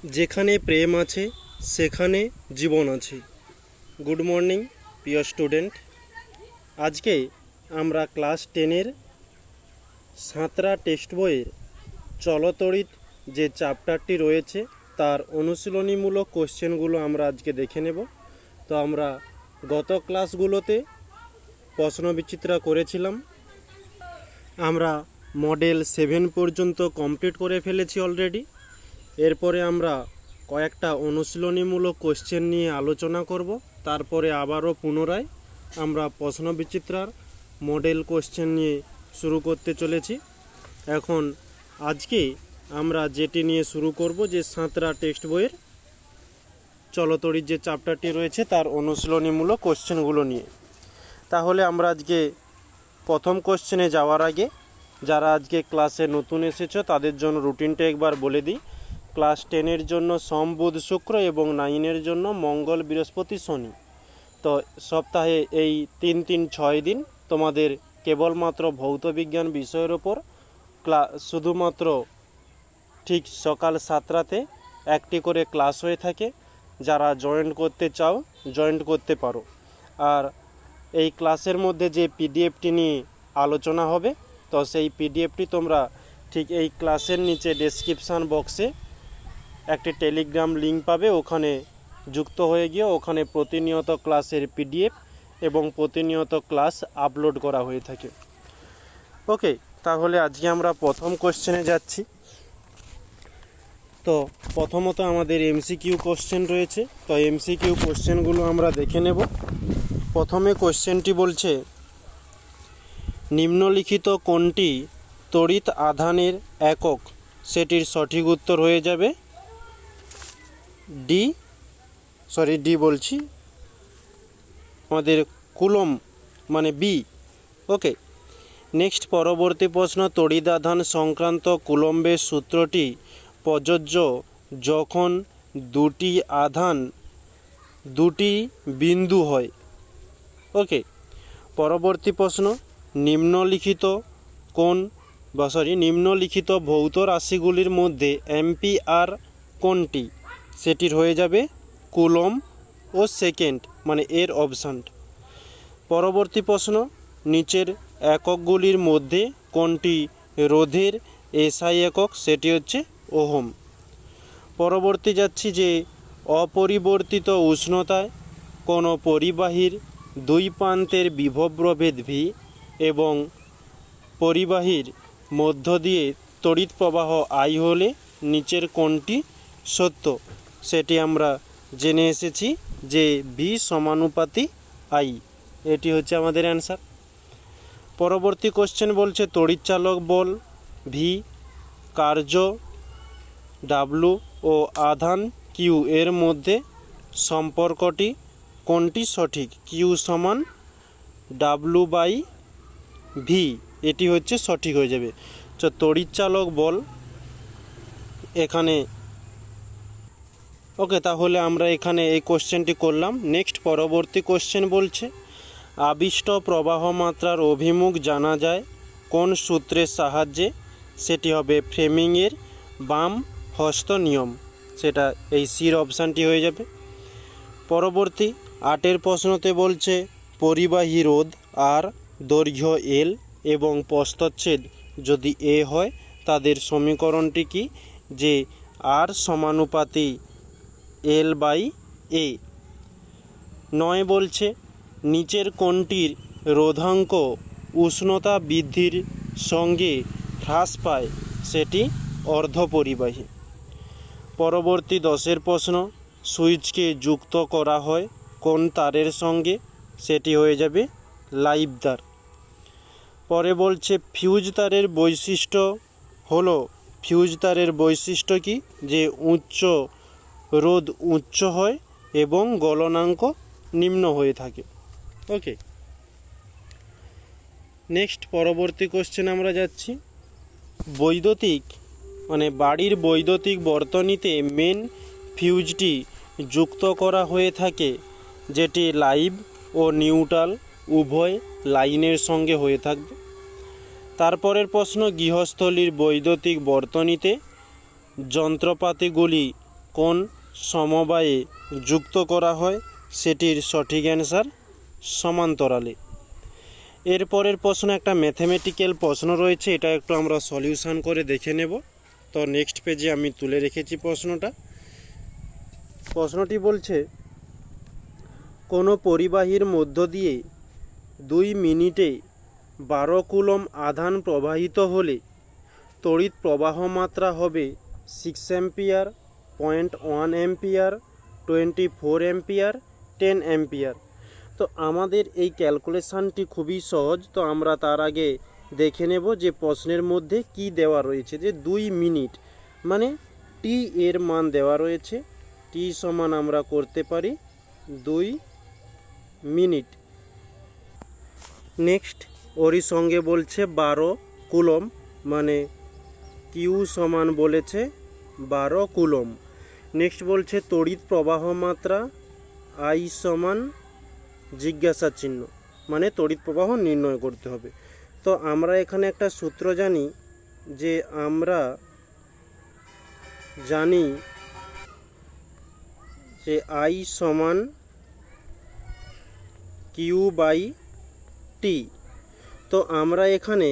যেখানে প্রেম আছে সেখানে জীবন আছে। গুড মর্নিং প্রিয় স্টুডেন্ট। আজকে আমরা ক্লাস 10-এর সাঁতরা টেক্সট বইয়ের চলতড়িৎ যে চ্যাপ্টারটি রয়েছে তার অনুশীলনীমূলক কোশ্চেনগুলো আমরা আজকে দেখে নেব। তো আমরা গত ক্লাসগুলোতে প্রশ্নবিচিত্রা করেছিলাম। আমরা মডেল 7 পর্যন্ত কমপ্লিট করে ফেলেছি অলরেডি। এরপরে আমরা কয়েকটা অনুশীলনীমূলক কোশ্চেন নিয়ে আলোচনা করব। তারপরে আবারও পুনরায় আমরা প্রশ্নবিচিত্রার মডেল কোশ্চেন নিয়ে শুরু করতে চলেছি। এখন আজকে আমরা যেটি নিয়ে শুরু করব, যে সাঁতরা টেক্সট বইয়ের চলতড়িৎ যে চ্যাপ্টারটি রয়েছে তার অনুশীলনীমূলক কোশ্চেনগুলো নিয়ে। তাহলে আমরা আজকে প্রথম কোশ্চেনে যাওয়ার আগে যারা আজকে ক্লাসে নতুন এসেছো তাদের জন্য রুটিনটা একবার বলে দিই। ক্লাস 10-এর জন্য সোম বুধ শুক্র এবং 9-এর জন্য মঙ্গল বৃহস্পতি শনি। তো সপ্তাহে এই 3-3-6 দিন তোমাদের কেবলমাত্র ভৌতবিজ্ঞান বিষয়ের ওপর শুধুমাত্র ঠিক সকাল 7টাতে একটি করে ক্লাস হয়ে থাকে। যারা জয়েন করতে চাও জয়েন করতে পারো। আর এই ক্লাসের মধ্যে যে পিডিএফটি নিয়ে আলোচনা হবে, তো সেই পিডিএফটি তোমরা ঠিক এই ক্লাসের নিচে ডেসক্রিপশান বক্সে একটি টেলিগ্রাম লিঙ্ক পাবে। ওখানে যুক্ত হয়ে গিয়ে ওখানে প্রতিনিয়ত ক্লাসের পিডিএফ এবং প্রতিনিয়ত ক্লাস আপলোড করা হয়ে থাকে। ওকে, তাহলে আজকে আমরা প্রথম কোশ্চেনে যাচ্ছি। তো প্রথমত আমাদের এমসিকিউ কোশ্চেন রয়েছে। তো এমসিকিউ কোশ্চেনগুলো আমরা দেখে নেব। প্রথমে কোশ্চেনটি বলছে, নিম্নলিখিত কোনটি তড়িৎ আধানের একক? সেটির সঠিক উত্তর হয়ে যাবে ডি বলছি, আমাদের কুলম মানে বি। ওকে, নেক্সট পরবর্তী প্রশ্ন, তড়িৎ আধান সংক্রান্ত কুলম্বের সূত্রটি প্রযোজ্য যখন দুটি আধান দুটি বিন্দু হয়। ওকে, পরবর্তী প্রশ্ন, নিম্নলিখিত ভৌত রাশিগুলির মধ্যে অ্যাম্পিয়ার কোনটি? সেটির হয়ে যাবে কুলম ও সেকেন্ড মানে এর অপশান। পরবর্তী প্রশ্ন, নিচের এককগুলির মধ্যে কোনটি রোধের এসআই একক? সেটি হচ্ছে ওহম। পরবর্তী যাচ্ছি যে অপরিবর্তিত উষ্ণতায় কোনো পরিবাহীর দুই প্রান্তের বিভব প্রভেদ ভি এবং পরিবাহীর মধ্য দিয়ে তড়িৎ প্রবাহ আই হলে নিচের কোনটি সত্য? সেটি আমরা জেনে এসেছি যে ভি সমানুপাতি আই। এটি হচ্ছে আমাদের অ্যান্সার। পরবর্তী কোশ্চেন বলছে, তড়িৎচালক বল ভি, কার্য ডাব্লু ও আধান কিউ এর মধ্যে সম্পর্কটি কোনটি সঠিক? কিউ সমান ডাব্লু বাই ভি, এটি হচ্ছে সঠিক হয়ে যাবে। তো তড়িৎচালক বল এখানে। ওকে, তাহলে আমরা এখানে এই কোশ্চেনটি করলাম। নেক্সট পরবর্তী কোশ্চেন বলছে, আবিষ্ট প্রবাহ মাত্রার অভিমুখ জানা যায় কোন সূত্রের সাহায্যে? সেটি হবে ফ্লেমিংয়ের বাম হস্ত নিয়ম। সেটা এই সির অপশানটি হয়ে যাবে। পরবর্তী 8-এর প্রশ্নতে বলছে, পরিবাহী রোধ আর দৈর্ঘ্য এল এবং প্রস্থচ্ছেদ যদি এ হয় তাদের সমীকরণটি কি? যে আর সমানুপাতি এল বাই এ। 9 বলছে, নিচের কোনটির রোধাঙ্ক উষ্ণতা বৃদ্ধির সঙ্গে হ্রাস পায়? সেটি অর্ধপরিবাহী। পরবর্তী 10-এর প্রশ্ন, সুইচকে যুক্ত করা হয় কোন তারের সঙ্গে? সেটি হয়ে যাবে লাইভ তার। পরে বলছে, ফিউজ তারের বৈশিষ্ট্য কি? যে উচ্চ রোধ উচ্চ হয় এবং গলনাঙ্ক নিম্ন হয়ে থাকে। ওকে, নেক্সট পরবর্তী কোশ্চেন আমরা যাচ্ছি। বৈদ্যুতিক মানে বাড়ির বৈদ্যুতিক বর্তনীতে মেন ফিউজটি যুক্ত করা হয়ে থাকে, যেটি লাইভ ও নিউট্রাল উভয় লাইনের সঙ্গে হয়ে থাকবে। তারপরের প্রশ্ন, গৃহস্থলীর বৈদ্যুতিক বর্তনীতে যন্ত্রপাতিগুলি কোন সমবায়ে যুক্ত করা হয় সেটির সঠিক অ্যান্সার সমান্তরালে। এরপরের প্রশ্ন একটা ম্যাথমেটিক্যাল প্রশ্ন রয়েছে, এটা একটু আমরা সলিউশন করে দেখে নেব। তো নেক্সট পেজে আমি তুলে রেখেছি প্রশ্নটি বলছে কোনো পরিবাহীর মধ্য দিয়ে 2 মিনিটে 12 কুলম আধান প্রবাহিত হলে তড়িৎ প্রবাহ মাত্রা হবে 6 অ্যাম্পিয়ার, 0.1 অ্যাম্পিয়ার, 24 অ্যাম্পিয়ার, 10 অ্যাম্পিয়ার। তো আমাদের এই ক্যালকুলেশানটি খুবই সহজ। তো আমরা তার আগে দেখে নেব যে প্রশ্নের মধ্যে কি দেওয়া রয়েছে। যে 2 মিনিট মানে টি এর মান দেওয়া রয়েছে, টি সমান আমরা করতে পারি 2 মিনিট। নেক্সট ওরই সঙ্গে বলছে 12 কুলম, মানে কিউ সমান বলেছে 12 কুলম। নেক্সট বলছে তড়িৎ প্রবাহ মাত্রা আই সমান জিজ্ঞাসা চিহ্ন, মানে তড়িৎ প্রবাহ নির্ণয় করতে হবে। তো আমরা এখানে একটা সূত্র জানি, যে আমরা জানি যে আই সমান কিউ বাই টি। তো আমরা এখানে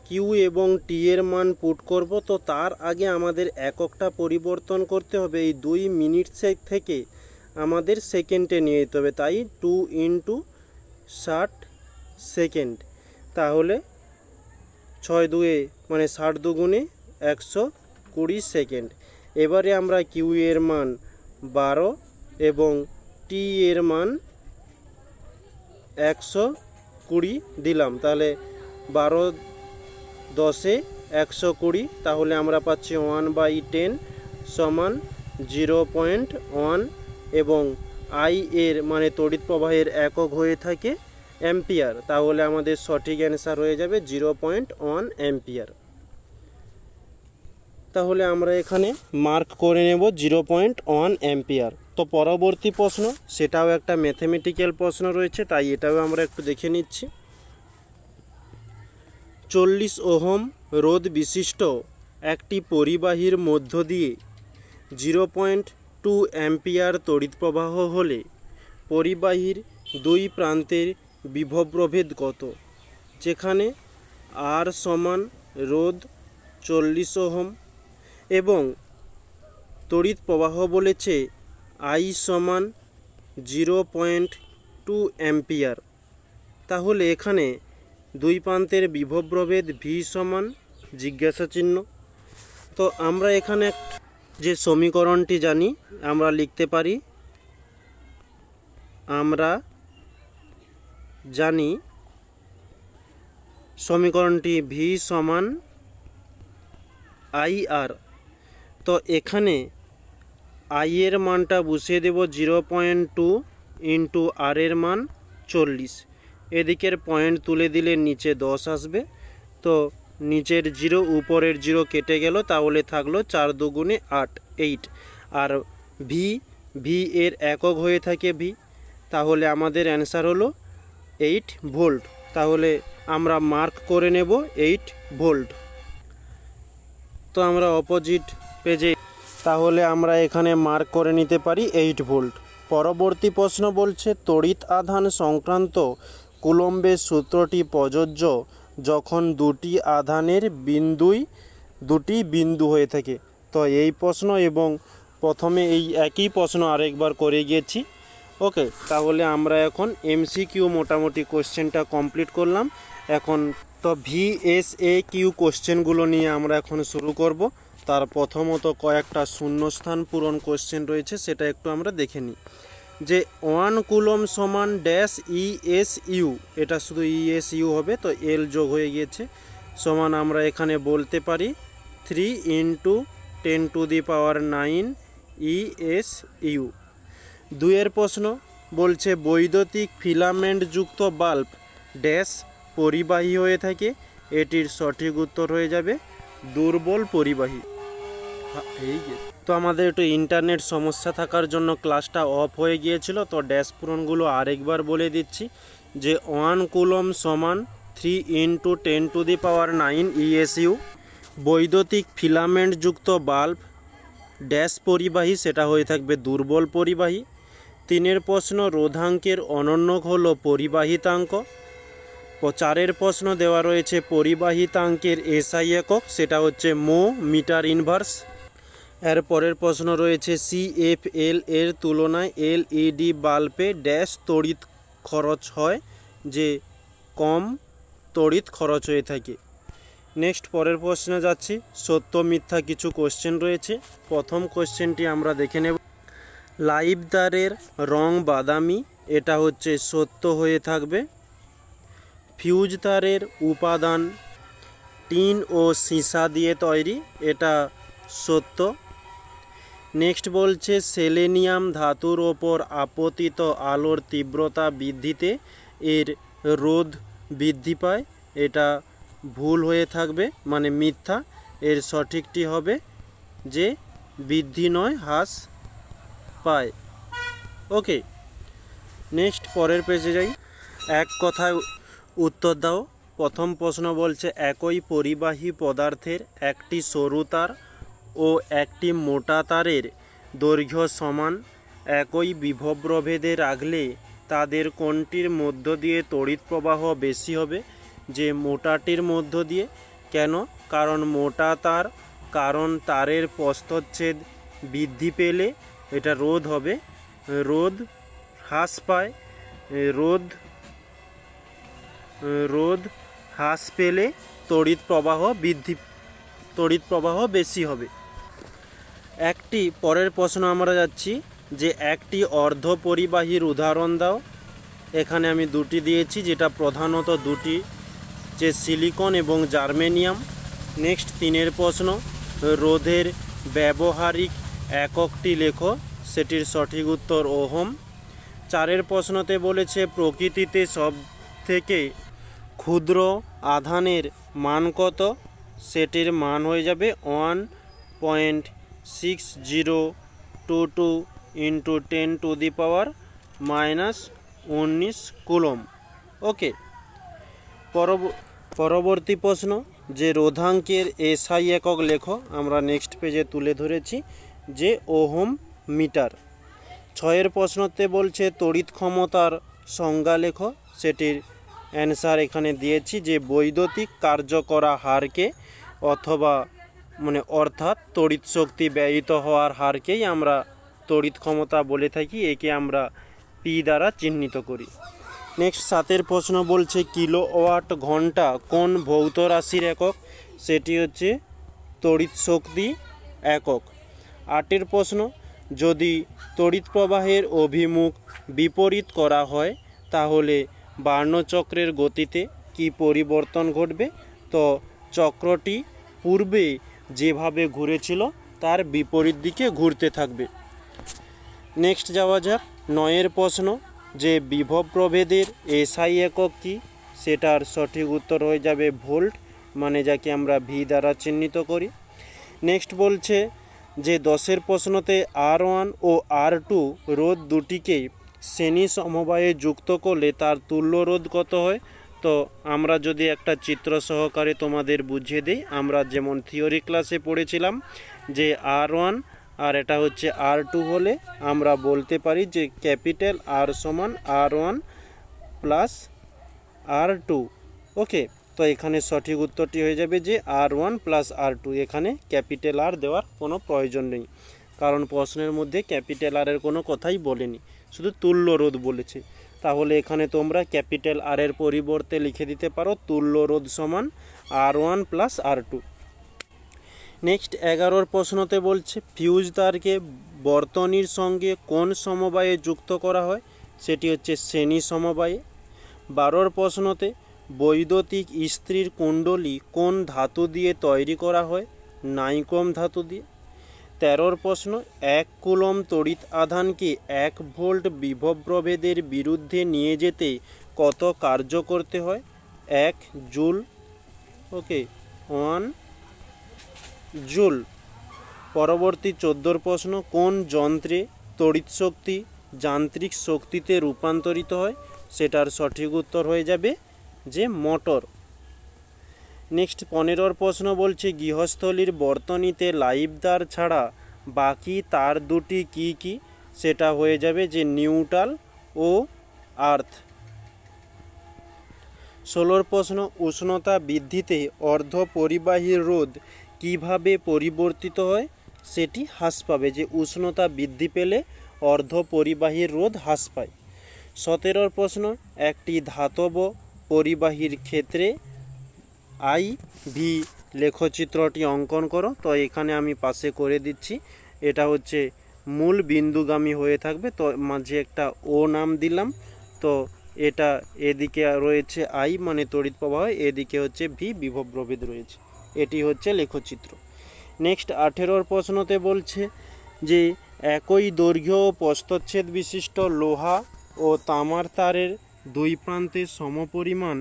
কিউ এবং টি এর মান পুট করব। তো তার আগে আমাদের এককটা পরিবর্তন করতে হবে, এই 2 মিনিট থেকে আমাদের সেকেন্ডে নিয়ে যেতে হবে। তাই 2 × 60 সেকেন্ড, তাহলে 6 2 মানে 60 2 120 সেকেন্ড। এবারে আমরা কিউ এর মান 12 এবং টি এর মান 120 দিলাম, তাহলে 12 10 120, তাহলে আমরা পাচ্ছি 1/10 সমান 0.1 এবং আই এর মানে তড়িৎ প্রবাহের একক হয়ে থাকে অ্যাম্পিয়ার। তাহলে আমাদের সঠিক অ্যান্সার হয়ে যাবে 0.1 অ্যাম্পিয়ার। তাহলে আমরা এখানে মার্ক করে নেব 0.1 অ্যাম্পিয়ার। তো পরবর্তী প্রশ্ন, সেটাও একটা ম্যাথমেটিক্যাল প্রশ্ন রয়েছে, তাই এটাও আমরা একটু দেখে নিচ্ছি। 40 ওহম রোধ বিশিষ্ট একটি পরিবাহীর মধ্য দিয়ে 0.2 অ্যাম্পিয়ার তড়িৎ প্রবাহ হলে পরিবাহীর 2 প্রান্তের বিভব প্রভেদ কত? যেখানে আর সমান রোধ 40 ওহম এবং তড়িৎ প্রবাহ বলেছে আই সমান 0.2 অ্যাম্পিয়ার। তাহলে এখানে 2 প্রান্তের বিভব প্রভেদ ভি সমান জিজ্ঞাসা চিহ্ন। তো আমরা এখানে যে সমীকরণটি জানি আমরা লিখতে পারি, আমরা জানি সমীকরণটি ভি সমান আই আর। তো এখানে আই এর মানটা বসিয়ে দেব 0.2 × আর এর মান 40, এদিকের পয়েন্ট তুলে দিলে নিচে 10 আসবে। তো নিচের 0 উপরের 0 কেটে গেল, তাহলে থাকলো 4 2 8 8। আর ভি এর একক হয়ে থাকে ভি, তাহলে আমাদের অ্যান্সার হলো 8 ভোল্ট। তাহলে আমরা মার্ক করে নেব 8 ভোল্ট। তো আমরা অপোজিট পেজে, তাহলে আমরা এখানে মার্ক করে নিতে পারি 8 ভোল্ট। পরবর্তী প্রশ্ন বলছে তড়িৎ আধান সংক্রান্ত কুলম্বের সূত্রটি প্রযোজ্য যখন দুটি আধানের দুটি বিন্দু হয়ে থাকে। তো এই প্রশ্ন এবং প্রথমে এই একই প্রশ্ন আরেকবার করে গিয়েছি। ওকে, তাহলে আমরা এখন এমসিকিউ মোটামুটি কোশ্চেনটা কমপ্লিট করলাম। এখন তো ভিএসএকিউ কোশ্চেনগুলো নিয়ে আমরা এখন শুরু করব। তার প্রথমত কয়েকটা শূন্যস্থান পূরণ কোশ্চেন রয়েছে, সেটা একটু আমরা দেখে নিই। যে 1 কুলম সমান ড্যাশ ইএসইউ, এটা শুধু ইএসইউ হবে, তো এল যোগ হয়ে গিয়েছে, সমান আমরা এখানে বলতে পারি 3 × 10⁹ ইএসইউ। 2 প্রশ্ন বলছে বৈদ্যুতিক ফিলামেন্ট যুক্ত বাল্ব ড্যাশ পরিবাহী হয়ে থাকে, এটির সঠিক উত্তর হয়ে যাবে দুর্বল পরিবাহী। তো আমাদের একটু ইন্টারনেট সমস্যা থাকার জন্য ক্লাসটা অফ হয়ে গিয়েছিল। তো ড্যাশ পূরণগুলো আরেকবার বলে দিচ্ছি। যে 1 কুলম সমান 3 × 10⁹ ইএসইউ। বৈদ্যুতিক ফিলামেন্ট যুক্ত বাল্ব ড্যাশ পরিবাহী, সেটা হয়ে থাকবে দুর্বল পরিবাহী। 3 প্রশ্ন, রোধাঙ্কের অনন্যক হলো পরিবাহিতাঙ্ক। 4 প্রশ্ন দেওয়া রয়েছে পরিবাহিতাঙ্কের এসআই একক, সেটা হচ্ছে মো, মিটার ইনভার্স। এর পরের প্রশ্ন রয়েছে সিএফএল এর তুলনায় এলইডি বাল্বে ড্যাশ তড়িৎ খরচ হয়, যে কম তড়িৎ খরচ হয়ে থাকে। নেক্সট পরের প্রশ্নে যাচ্ছি। সত্য মিথ্যা কিছু কোশ্চেন রয়েছে। প্রথম কোশ্চেনটি আমরা দেখে নেব। লাইভ তারের রং বাদামি, এটা হচ্ছে সত্য হয়ে থাকবে। ফিউজ তারের উপাদান টিন ও সীসা দিয়ে তৈরি, এটা সত্য। নেক্সট বলছে সেলেনিয়াম ধাতুর ওপর আপতিত আলোর তীব্রতা বৃদ্ধিতে এর রোধ বৃদ্ধি পায়, এটা ভুল হয়ে থাকবে, মানে মিথ্যা। এর সঠিকটি হবে যে বৃদ্ধি নয় হ্রাস পায়। ওকে, নেক্সট পরের পেজে যাই। এক কথায় উত্তর দাও। প্রথম প্রশ্ন বলছে একই পরিবাহী পদার্থের একটি সরু তার ও একটি মোটা তারের দৈর্ঘ্য সমান, একই বিভব প্রভেদে রাখলে তাদের কোনটির মধ্য দিয়ে তড়িৎ প্রবাহ বেশি হবে, যে মোটাটির মধ্য দিয়ে। কেন? কারণ মোটা তার, কারণ তারের প্রস্থচ্ছেদ বৃদ্ধি পেলে এটা রোধ হবে, রোধ হ্রাস পায়, রোধ হ্রাস পেলে তড়িৎ প্রবাহ বেশি হবে। একটি পরের প্রশ্ন আমরা যাচ্ছি যে একটি অর্ধ পরিবাহীর উদাহরণ দাও। এখানে আমি দুটি দিয়েছি, যেটা প্রধানত দুটি, যে সিলিকন এবং জার্মেনিয়াম। নেক্সট 3 প্রশ্ন, রোধের ব্যবহারিক এককটি লেখো, সেটির সঠিক উত্তর ওহম। 4 প্রশ্নতে বলেছে প্রকৃতিতে সব থেকে ক্ষুদ্র আধানের মান কত, সেটির মান হয়ে যাবে 1.6022 × 10⁻⁻19 কুলম। ওকে, পরবর্তী প্রশ্ন, যে রোধাঙ্কের এসআই একক লেখো। আমরা নেক্সট পেজে তুলে ধরেছি যে ওহম মিটার। 6 প্রশ্নতে বলছে তড়িৎ ক্ষমতার সংজ্ঞা লেখো, সেটির অ্যান্সার এখানে দিয়েছি, যে বৈদ্যুতিক কার্য করা হারকে অর্থাৎ তড়িৎ শক্তি ব্যয়িত হওয়ার হারকেই আমরা তড়িৎ ক্ষমতা বলে থাকি, একে আমরা পি দ্বারা চিহ্নিত করি। নেক্সট 7 প্রশ্ন বলছে কিলোওয়াট ঘন্টা কোন ভৌত রাশির একক, সেটি হচ্ছে তড়িৎ শক্তি একক। 8 প্রশ্ন, যদি তড়িৎ প্রবাহের অভিমুখ বিপরীত করা হয় তাহলে বার্নচক্রের গতিতে কি পরিবর্তন ঘটবে, তো চক্রটি পূর্বে যেভাবে ঘুরেছিল তার বিপরীত দিকে ঘুরতে থাকবে। নেক্সট যাওয়া যাক। 9 প্রশ্ন, যে বিভব প্রভেদের এসআই একক কি, সেটার সঠিক উত্তর হয়ে যাবে ভোল্ট, মানে যাকে আমরা ভি দ্বারা চিহ্নিত করি। নেক্সট বলছে যে 10 প্রশ্নতে R1 ও R2 রোধ দুটিকে শ্রেণী সমবায়ে যুক্ত করলে তার তুল্য রোধ কত হয়, তো আমরা যদি একটা চিত্র সহকারে তোমাদের বুঝিয়ে দিই, আমরা যেমন থিওরি ক্লাসে পড়েছিলাম যে R1 আর এটা হচ্ছে R2 হলে আমরা বলতে পারি যে ক্যাপিটাল R সমান R1 প্লাস R2। ওকে, তো এখানে সঠিক উত্তরটি হয়ে যাবে যে R1 প্লাস R2। এখানে ক্যাপিটাল আর দেওয়ার কোনো প্রয়োজন নেই, কারণ প্রশ্নের মধ্যে ক্যাপিটাল আর এর কোনো কথাই বলেনি, শুধু তুল্য রোধ বলেছে। তাহলে এখানে তোমরা ক্যাপিটাল আর এর পরিবর্তে লিখে দিতে পারো তুল্য রোধ সমান R1 প্লাস R2। নেক্সট 11 প্রশ্নতে বলছে ফিউজ তারকে বর্তনীর সঙ্গে কোন সমবায়ে যুক্ত করা হয়, সেটি হচ্ছে শ্রেণী সমবায়ে। 12 প্রশ্নতে বৈদ্যুতিক ইস্ত্রির কুণ্ডলী কোন ধাতু দিয়ে তৈরি করা হয়, নাইক্রোম ধাতু দিয়ে। 13 প্রশ্ন, 1 কুলম তড়িৎ আধানকে 1 ভোল্ট বিভব প্রভেদের বিরুদ্ধে নিয়ে যেতে কত কার্য করতে হয়, 1 জুল। ওকে, 1 জুল। পরবর্তী 14 প্রশ্ন, কোন যন্ত্রে তড়িৎ শক্তি যান্ত্রিক শক্তিতে রূপান্তরিত হয়, সেটার সঠিক উত্তর হয়ে যাবে যে মোটর। নেক্সট 15 প্রশ্ন বলছে গৃহস্থলীর বর্তনীতে লাইভ তার ছাড়া বাকি তার দুটি কি কি, সেটা হয়ে যাবে যে নিউট্রাল ও আর্থ। 16 প্রশ্ন, উষ্ণতা বৃদ্ধিতে অর্ধপরিবাহীর রোধ কিভাবে পরিবর্তিত হয়, সেটি হ্রাস পাবে, যে উষ্ণতা বৃদ্ধি পেলে অর্ধপরিবাহীর রোধ হ্রাস পায়। 17 প্রশ্ন, একটি ধাতব পরিবাহীর ক্ষেত্রে আই ভি লেখচিত্রটি অঙ্কন করো। তো এখানে আমি পাশে করে দিচ্ছি, এটা হচ্ছে মূল বিন্দুগামী হয়ে থাকবে, তো মাঝে একটা ও নাম দিলাম। তো এটা এদিকে রয়েছে আই মানে তড়িৎ প্রবাহ, এদিকে হচ্ছে ভি বিভব প্রভেদ রয়েছে, এটি হচ্ছে লেখচিত্র। নেক্সট 18 প্রশ্নতে বলছে যে একই দৈর্ঘ্য ও প্রস্থচ্ছেদ বিশিষ্ট লোহা ও তামার তারের দুই প্রান্তে সমপরিমাণ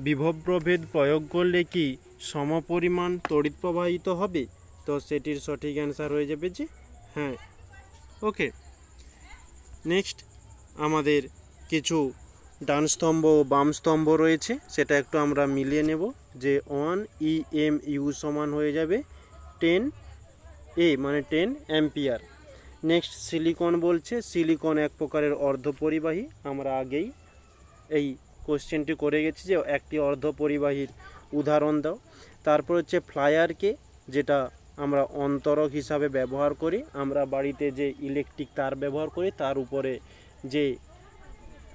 বিভব প্রভেদ প্রয়োগ করলে কি সমপরিমাণ তড়িৎ প্রবাহিত হবে। তো সেটির সঠিক অ্যান্সার হয়ে যাবে যে হ্যাঁ। ওকে, নেক্সট আমাদের কিছু ডান স্তম্ভ ও বাম স্তম্ভ রয়েছে, সেটা একটু আমরা মিলিয়ে নেব। যে 1 EMU সমান হয়ে যাবে 10 A মানে 10 অ্যাম্পিয়ার। নেক্সট সিলিকন বলছে, সিলিকন এক প্রকারের অর্ধপরিবাহী, আমরা আগেই এই কোশ্চেনটি করে গেছি যে একটি অর্ধপরিবাহীর উদাহরণ দাও। তারপর হচ্ছে ফ্লায়ারকে, যেটা আমরা অন্তরক হিসাবে ব্যবহার করি, আমরা বাড়িতে যে ইলেকট্রিক তার ব্যবহার করি তার উপরে যে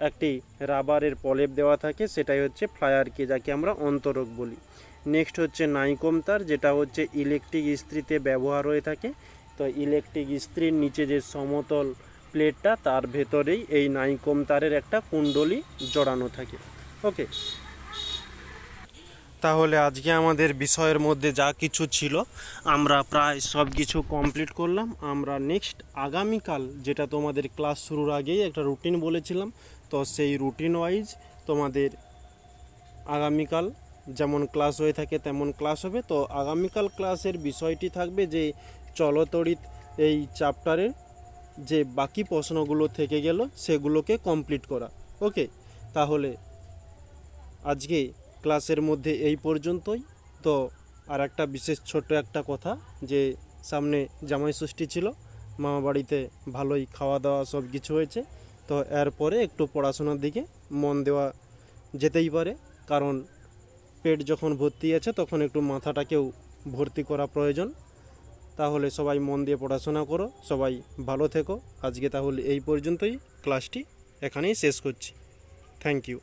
একটি রাবারের প্রলেপ দেওয়া থাকে সেটাই হচ্ছে ফ্লায়ারকে, যাকে আমরা অন্তরক বলি। নেক্সট হচ্ছে নাইকম তার, যেটা হচ্ছে ইলেকট্রিক ইস্ত্রিতে ব্যবহার হয়ে থাকে। তো ইলেকট্রিক ইস্ত্রির নিচে যে সমতল প্লেটটা, তার ভেতরেই এই নাইকম তারের একটা কুণ্ডলী জড়ানো থাকে। ওকে, তাহলে আজকে আমাদের বিষয়ের মধ্যে যা কিছু ছিল আমরা প্রায় সব কিছু কমপ্লিট করলাম। আমরা নেক্সট আগামীকাল, যেটা তোমাদের ক্লাস শুরুর আগেই একটা রুটিন বলেছিলাম, তো সেই রুটিন ওয়াইজ তোমাদের আগামীকাল যেমন ক্লাস হয়ে থাকে তেমন ক্লাস হবে। তো আগামীকাল ক্লাসের বিষয়টি থাকবে যে চলতড়িৎ এই চ্যাপ্টারের যে বাকি প্রশ্নগুলো থেকে গেল সেগুলোকে কমপ্লিট করা। ওকে, তাহলে আজকে ক্লাসের মধ্যে এই পর্যন্তই। তো আর একটা বিশেষ ছোট একটা কথা, যে সামনে জামাই ষষ্ঠী ছিল, মামা বাড়িতে ভালোই খাওয়া দাওয়া সব কিছু হয়েছে। তো এরপরে একটু পড়াশোনার দিকে মন দেওয়া যেতেই পারে, কারণ পেট যখন ভর্তি আছে তখন একটু মাথাটাকেও ভর্তি করা প্রয়োজন। তাহলে সবাই মন দিয়ে পড়াশোনা করো, সবাই ভালো থেকো। আজকে তাহলে এই পর্যন্তই, ক্লাসটি এখানেই শেষ করছি। Thank you.